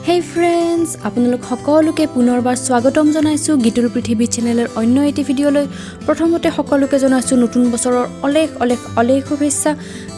Hey friends, আপোনালোক সকলোকে পুনৰবাৰ স্বাগতম জনাইছো গীতুৰ পৃথিৱী চেনেলৰ অন্য এটি ভিডিঅলৈ। প্ৰথমতে সকলোকে জনাইছো নতুন বছৰৰ অলেখ শুভেচ্ছা।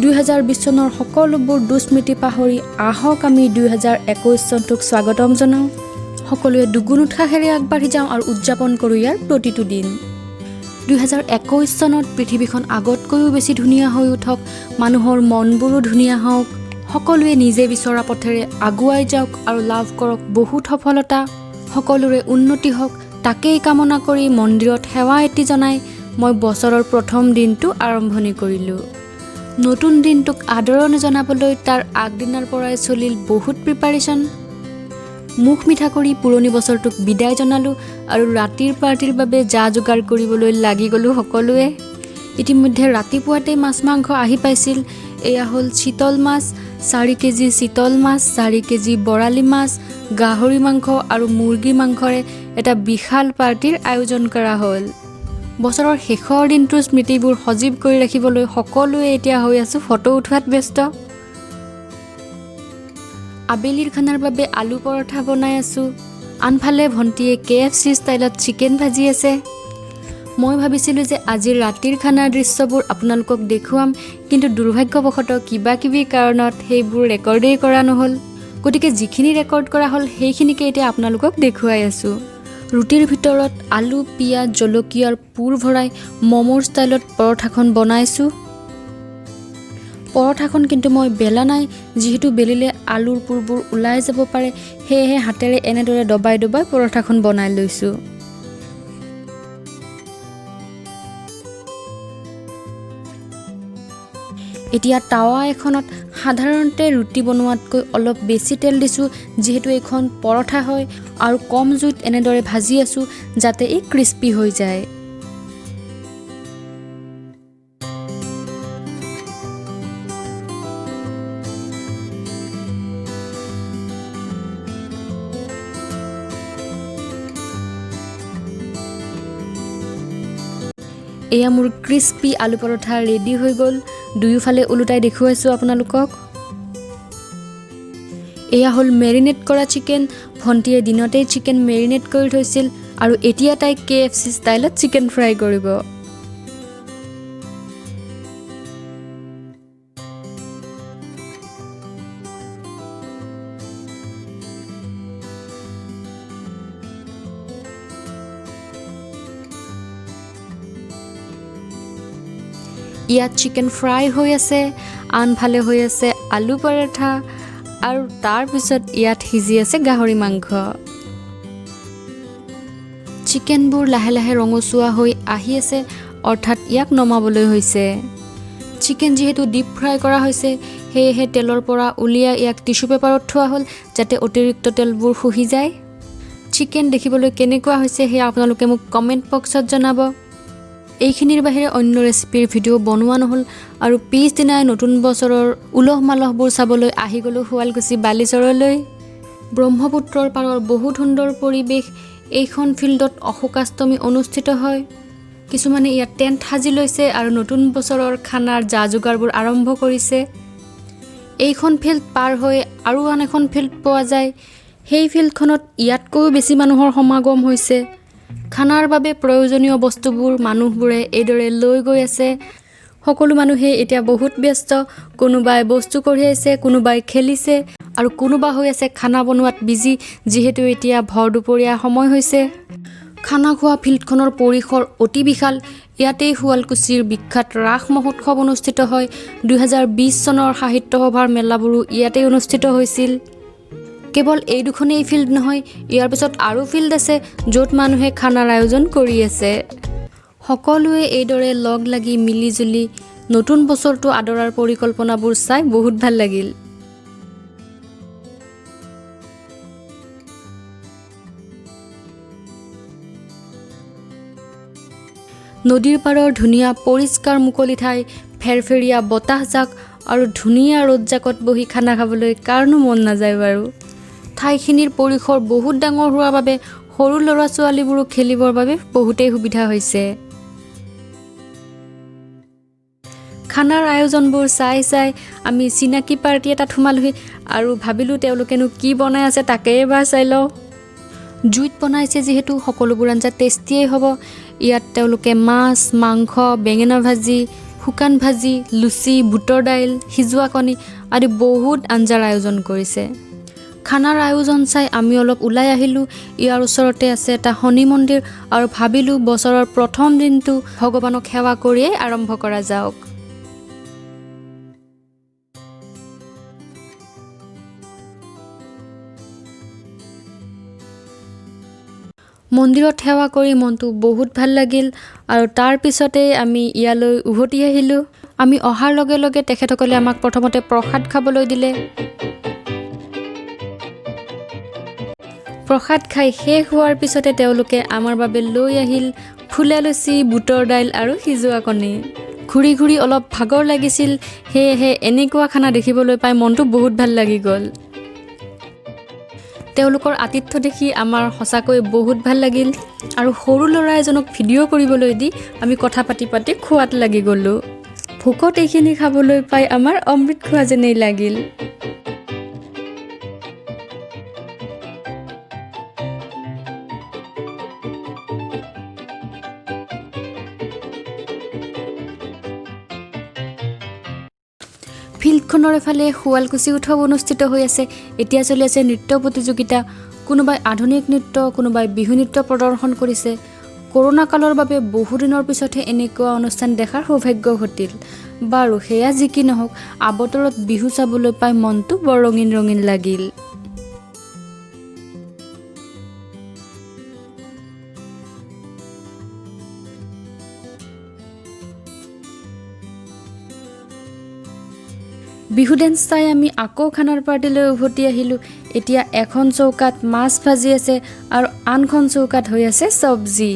2020 চনৰ সকলোবোৰ দুস্মৃতি পাহৰি আহক আমি 2021 চনটোক স্বাগতম জনাও। সকলোৱে দুগুণ উৎসাহেৰে আগবাঢ়ি যাওঁ আৰু উদযাপন কৰো ইয়াৰ প্ৰতিটো দিন। 2021 চনত পৃথিৱীখন আগতকৈও বেছি ধুনীয়া হৈ উঠক, মানুহৰ মনবোৰো ধুনীয়া হওক। সকলোৱে নিজে বিচৰা পথেৰে আগুৱাই যাওক আৰু লাভ কৰক বহুত সফলতা। সকলোৰে উন্নতি হওক তাকেই কামনা কৰি মন্দিৰত সেৱা এটি জনাই মই বছৰৰ প্ৰথম দিনটো আৰম্ভণি কৰিলোঁ। নতুন দিনটোক আদৰণি জনাবলৈ তাৰ আগদিনাৰ পৰাই চলিল বহুত প্ৰিপাৰেশ্যন। মুখ মিঠা কৰি পুৰণি বছৰটোক বিদায় জনালোঁ আৰু ৰাতিৰ পাৰ্টিৰ বাবে যা যোগাৰ কৰিবলৈ লাগি গ'লোঁ সকলোৱে। ইতিমধ্যে ৰাতিপুৱাতে মাছ মাংস আহি পাইছিল। এয়া হ'ল চিতল মাছ, 4 কেজি চিতল মাছ, 4 কেজি বৰালি মাছ, গাহৰি মাংস আৰু মুৰ্গী মাংসৰে এটা বিশাল পাৰ্টিৰ আয়োজন কৰা হ'ল। বছৰৰ শেষৰ দিনটোৰ স্মৃতিবোৰ সজীৱ কৰি ৰাখিবলৈ সকলোৱে এতিয়া হৈ আছো ফটো উঠোৱাত ব্যস্ত। আবেলিৰ খানাৰ বাবে আলু পৰঠা বনাই আছো। আনফালে ভণ্টিয়ে KFC ষ্টাইলত চিকেন ভাজি আছে। মই ভাবিছিলোঁ যে আজিৰ ৰাতিৰ খানাৰ দৃশ্যবোৰ আপোনালোকক দেখুৱাম, কিন্তু দুৰ্ভাগ্যবশতঃ কিবা কাৰণত সেইবোৰ ৰেকৰ্ডেই কৰা নহ'ল। গতিকে যিখিনি ৰেকৰ্ড কৰা হ'ল সেইখিনিকে এতিয়া আপোনালোকক দেখুৱাই আছোঁ। ৰুটিৰ ভিতৰত আলু, পিঁয়াজ, জলকীয়াৰ পুৰ ভৰাই ম'মৰ ষ্টাইলত পৰঠাখন বনাইছোঁ। পৰঠাখন কিন্তু মই বেলা নাই, যিহেতু বেলিলে আলুৰ পুৰবোৰ ওলাই যাব পাৰে, সেয়েহে হাতেৰে এনেদৰে দবাই পৰঠাখন বনাই লৈছোঁ। এতিয়া টাৱা এখনত সাধাৰণতে ৰুটি বনোৱাতকৈ অলপ বেছি তেল দিছোঁ, যিহেতু এইখন পৰঠা হয়, আৰু কম জুইত এনেদৰে ভাজি আছোঁ যাতে ই ক্ৰিস্পি হৈ যায়। এয়া মোৰ ক্ৰিস্পি আলু পৰঠা ৰেডি হৈ গ'ল। দুয়োফালে ওলোটাই দেখুৱাইছোঁ আপোনালোকক। এয়া হ'ল মেৰিনেট কৰা চিকেন। ভণ্টিয়ে দিনতেই চিকেন মেৰিনেট কৰি থৈছিল আৰু এতিয়া তাই KFC ষ্টাইলত চিকেন ফ্ৰাই কৰিব। ইয়াত চিকেন ফ্ৰাই হৈ আছে, আনফালে হৈ আছে আলু পৰঠা, আৰু তাৰপিছত ইয়াত সিজি আছে গাহৰি মাংস। চিকেনবোৰ লাহে লাহে ৰঙচুৱা হৈ আহি আছে, অৰ্থাৎ ইয়াক নমাবলৈ হৈছে। চিকেন যিহেতু ডিপ ফ্ৰাই কৰা হৈছে, সেয়েহে তেলৰ পৰা উলিয়াই ইয়াক টিচু পেপাৰত থোৱা হ'ল যাতে অতিৰিক্ত তেলবোৰ শুহি যায়। চিকেন দেখিবলৈ কেনেকুৱা হৈছে সেয়া আপোনালোকে মোক কমেণ্ট বক্সত জনাব। এইখিনিৰ বাহিৰে অন্য ৰেচিপিৰ ভিডিঅ' বনোৱা নহ'ল আৰু পিছদিনাই নতুন বছৰৰ উলহ মালহবোৰ চাবলৈ আহি গ'লোঁ শুৱালকুছি বালিচৰলৈ। ব্ৰহ্মপুত্ৰৰ পাৰৰ বহুত সুন্দৰ পৰিৱেশ। এইখন ফিল্ডত অশোকাষ্টমী অনুষ্ঠিত হয়। কিছুমানে ইয়াত টেণ্ট সাজি লৈছে আৰু নতুন বছৰৰ খানাৰ যা যোগাৰবোৰ আৰম্ভ কৰিছে। এইখন ফিল্ড পাৰ হৈ আৰু আন এখন ফিল্ড পোৱা যায়। সেই ফিল্ডখনত ইয়াতকৈও বেছি মানুহৰ সমাগম হৈছে। খানাৰ বাবে প্ৰয়োজনীয় বস্তুবোৰ মানুহবোৰে এইদৰে লৈ গৈ আছে। সকলো মানুহে এতিয়া বহুত ব্যস্ত। কোনোবাই বস্তু কঢ়িয়াইছে, কোনোবাই খেলিছে আৰু কোনোবা হৈ আছে খানা বনোৱাত বিজি, যিহেতু এতিয়া ভৰ দুপৰীয়া সময় হৈছে। খানা খোৱা ফিল্ডখনৰ পৰিসৰ অতি বিশাল। ইয়াতেই শুৱালকুছিৰ বিখ্যাত ৰাস মহোৎসৱ অনুষ্ঠিত হয়। 2020 চনৰ সাহিত্য সভাৰ মেলাবোৰো ইয়াতেই অনুষ্ঠিত হৈছিল। কেৱল এই দুখনেই ফিল্ড নহয়, ইয়াৰ পিছত আৰু ফিল্ড আছে য'ত মানুহে খানাৰ আয়োজন কৰি আছে। সকলোৱে এইদৰে লগ লাগি মিলিজুলি নতুন বছৰটো আদৰাৰ পৰিকল্পনাবোৰ চাই বহুত ভাল লাগিল। নদীৰ পাৰৰ ধুনীয়া পৰিষ্কাৰ মুকলি ঠাই, ফেৰফেৰীয়া বতাহজাক আৰু ধুনীয়া ৰ'দজাকত বহি খানা খাবলৈ কাৰনো মন নাযায় বাৰু। ঠাইখিনিৰ পৰিসৰ বহুত ডাঙৰ হোৱাৰ বাবে সৰু ল'ৰা ছোৱালীবোৰো খেলিবৰ বাবে বহুতেই সুবিধা হৈছে। খানাৰ আয়োজনবোৰ চাই আমি চিনাকি পাৰ্টি এটাত সোমালোহি আৰু ভাবিলোঁ তেওঁলোকেনো কি বনাই আছে তাকে এবাৰ চাই লওঁ। জুইত বনাইছে যিহেতু সকলোবোৰ আঞ্জা টেষ্টিয়েই হ'ব। ইয়াত তেওঁলোকে মাছ, মাংস, বেঙেনা ভাজি, শুকান ভাজি, লুচি, বুটৰ দাইল, সিজোৱা কণী আদি বহুত আঞ্জাৰ আয়োজন কৰিছে। খানাৰ আয়োজন চাই আমি অলপ ওলাই আহিলোঁ। ইয়াৰ ওচৰতে আছে এটা শনি মন্দিৰ আৰু ভাবিলোঁ বছৰৰ প্ৰথম দিনটো ভগৱানক সেৱা কৰিয়েই আৰম্ভ কৰা যাওক। মন্দিৰত সেৱা কৰি মনটো বহুত ভাল লাগিল আৰু তাৰ পিছতে আমি ইয়ালৈ উভতি আহিলোঁ। আমি অহাৰ লগে লগে তেখেতসকলে আমাক প্ৰথমতে প্ৰসাদ খাবলৈ দিলে। প্ৰসাদ খাই শেষ হোৱাৰ পিছতে তেওঁলোকে আমাৰ বাবে লৈ আহিল ফুলা লুচি, বুটৰ দাইল আৰু সিজোৱা কণী। ঘূৰি ঘূৰি অলপ ভাগৰ লাগিছিল, সেয়েহে এনেকুৱা খানা দেখিবলৈ পাই মনটো বহুত ভাল লাগি গ'ল। তেওঁলোকৰ আতিথ্য দেখি আমাৰ সঁচাকৈ বহুত ভাল লাগিল আৰু সৰু ল'ৰা এজনক ভিডিঅ' কৰিবলৈ দি আমি কথা পাতি খোৱাত লাগি গ'লোঁ। ভোকত এইখিনি খাবলৈ পাই আমাৰ অমৃত খোৱা যেনেই লাগিল। ফিল্ডখনৰ এফালে শুৱালকুছি উৎসৱ অনুষ্ঠিত হৈ আছে। এতিয়া চলি আছে নৃত্য প্ৰতিযোগিতা। কোনোবাই আধুনিক নৃত্য, কোনোবাই বিহু নৃত্য প্ৰদৰ্শন কৰিছে। কৰোণা কালৰ বাবে বহুদিনৰ পিছতহে এনেকুৱা অনুষ্ঠান দেখাৰ সৌভাগ্য ঘটিল। বাৰু সেয়া যি কি নহওক, আবতৰত বিহু চাবলৈ পাই মনটো বৰ ৰঙীন ৰঙীন লাগিল। বিহু ডেন্স চাই আমি আকৌ খানাৰ পাৰ্টিলৈ উভতি আহিলোঁ। এতিয়া এখন চৌকাত মাছ ভাজি আছে আৰু আনখন চৌকাত হৈ আছে চব্জি।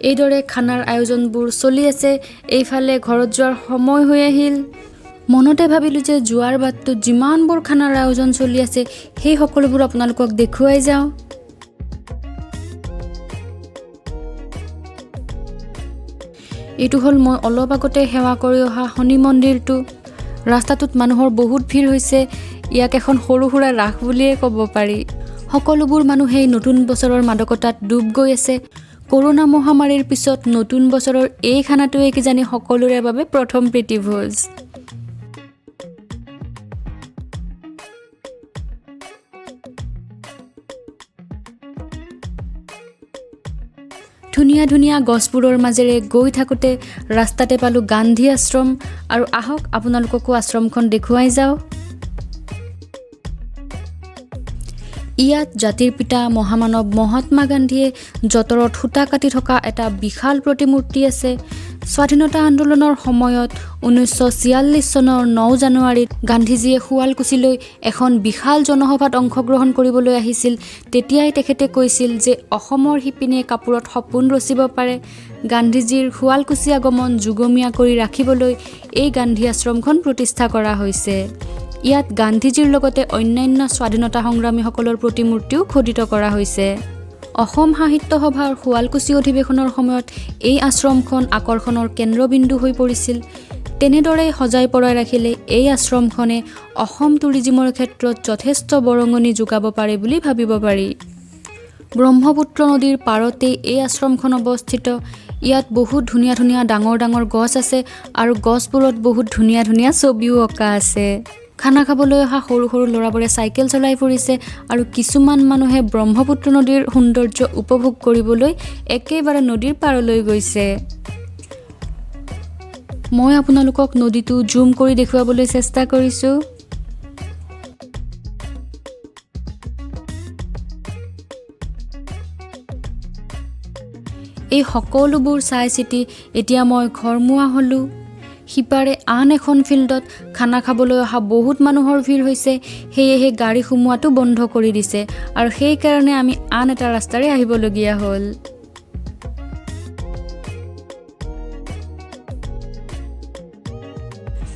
এইদৰে খানাৰ আয়োজনবোৰ চলি আছে। এইফালে ঘৰত যোৱাৰ সময় হৈ আহিল। মনতে ভাবিলোঁ যে যোৱাৰ বাটটোত যিমানবোৰ খানাৰ আয়োজন চলি আছে সেই সকলোবোৰ আপোনালোকক দেখুৱাই যাওঁ। এইটো হ'ল মই অলপ আগতে সেৱা কৰি অহা শনি মন্দিৰটো। ৰাস্তাটোত মানুহৰ বহুত ভিৰ হৈছে। ইয়াক এখন সৰু সুৰা ৰাস বুলিয়েই ক'ব পাৰি। সকলোবোৰ মানুহেই নতুন বছৰৰ মাদকতাত ডুব গৈ আছে। কৰোণা মহামাৰীৰ পিছত নতুন বছৰৰ এই খানাটোৱে কিজানি সকলোৰে বাবে প্ৰথম প্ৰীতিভোজ। ধুনীয়া ধুনীয়া গছবোৰৰ মাজেৰে গৈ থাকোঁতে ৰাস্তাতে পালোঁ গান্ধী আশ্ৰম। আৰু আহক আপোনালোককো আশ্ৰমখন দেখুৱাই যাওঁ। ইয়াত জাতিৰ পিতা মহামানৱ মহাত্মা গান্ধীয়ে যঁতৰত সূতা কাটি থকা এটা বিশাল প্ৰতিমূৰ্তি আছে। স্বাধীনতা আন্দোলনৰ সময়ত 1946 চনৰ 9 জানুৱাৰীত গান্ধীজীয়ে শুৱালকুছিলৈ এখন বিশাল জনসভাত অংশগ্ৰহণ কৰিবলৈ আহিছিল। তেতিয়াই তেখেতে কৈছিল যে অসমৰ শিপিনীয়ে কাপোৰত সপোন ৰচিব পাৰে। গান্ধীজীৰ শুৱালকুছি আগমন যুগমীয়া কৰি ৰাখিবলৈ এই গান্ধী আশ্ৰমখন প্ৰতিষ্ঠা কৰা হৈছে। ইয়াত গান্ধীজীৰ লগতে অন্যান্য স্বাধীনতা সংগ্ৰামীসকলৰ প্ৰতিমূৰ্তিও খোদিত কৰা হৈছে। অসম সাহিত্য সভাৰ শুৱালকুছি অধিৱেশনৰ সময়ত এই আশ্ৰমখন আকৰ্ষণৰ কেন্দ্ৰবিন্দু হৈ পৰিছিল। তেনেদৰে সজাই পৰাই ৰাখিলে এই আশ্ৰমখনে অসম টুৰিজিমৰ ক্ষেত্ৰত যথেষ্ট বৰঙণি যোগাব পাৰে বুলি ভাবিব পাৰি। ব্ৰহ্মপুত্ৰ নদীৰ পাৰতেই এই আশ্ৰমখন অৱস্থিত। ইয়াত বহুত ধুনীয়া ধুনীয়া ডাঙৰ ডাঙৰ গছ আছে আৰু গছবোৰত বহুত ধুনীয়া ধুনীয়া ছবিও অঁকা আছে। খানা খাবলৈ অহা সৰু সৰু ল'ৰাবোৰে চাইকেল চলাই ফুৰিছে আৰু কিছুমান মানুহে ব্ৰহ্মপুত্ৰ নদীৰ সৌন্দৰ্য উপভোগ কৰিবলৈ একেবাৰে নদীৰ পাৰলৈ গৈছে। মই আপোনালোকক নদীটো জুম কৰি দেখুৱাবলৈ চেষ্টা কৰিছোঁ। এই সকলোবোৰ চাই চিতি এতিয়া মই ঘৰমুৱা হ'লোঁ। সিপাৰে আন এখন ফিল্ডত খানা খাবলৈ অহা বহুত মানুহৰ ভিৰ হৈছে সেয়েহে গাড়ী সোমোৱাটো বন্ধ কৰি দিছে আৰু সেই কাৰণে আমি আন এটা ৰাস্তাৰে আহিবলগীয়া হ'ল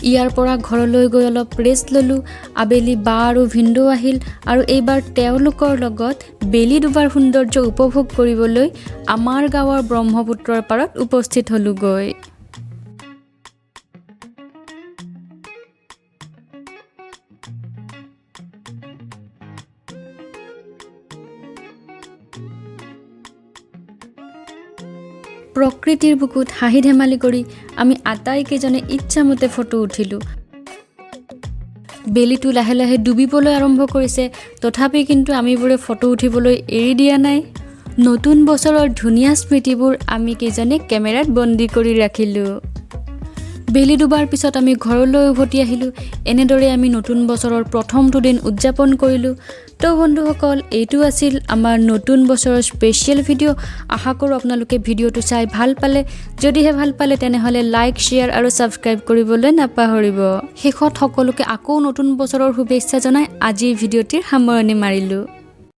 ইয়াৰ পৰা ঘৰলৈ গৈ অলপ ৰেষ্ট ললোঁ আবেলি বা আৰু ভিন্দু আহিল আৰু এইবাৰ তেওঁলোকৰ লগত বেলি ডুবাৰ সৌন্দৰ্য উপভোগ কৰিবলৈ আমাৰ গাঁৱৰ ব্ৰহ্মপুত্ৰৰ পাৰত উপস্থিত হলোগৈ প্ৰকৃতিৰ বুকুত হাঁহি ধেমালি কৰি আমি আটাইকেইজনে ইচ্ছামতে ফটো উঠিলোঁ বেলিটো লাহে লাহে ডুবিবলৈ আৰম্ভ কৰিছে তথাপি কিন্তু আমিবোৰে ফটো উঠিবলৈ এৰি দিয়া নাই নতুন বছৰৰ ধুনীয়া স্মৃতিবোৰ আমি কেইজনে কেমেৰাত বন্দী কৰি ৰাখিলোঁ বেলি ডুবাৰ পিছত আমি ঘৰলৈ উভতি আহিলোঁ এনেদৰে আমি নতুন বছৰৰ প্ৰথমটো দিন উদযাপন কৰিলোঁ তো বন্ধুসকল এইটো আছিল আমাৰ নতুন বছৰৰ স্পেচিয়েল ভিডিঅ' আশা কৰোঁ আপোনালোকে ভিডিঅ'টো চাই ভাল পালে যদিহে ভাল পালে তেনেহ'লে লাইক শ্বেয়াৰ আৰু ছাবস্ক্ৰাইব কৰিবলৈ নাপাহৰিব শেষত সকলোকে আকৌ নতুন বছৰৰ শুভেচ্ছা জনাই আজিৰ ভিডিঅ'টিৰ সামৰণি মাৰিলোঁ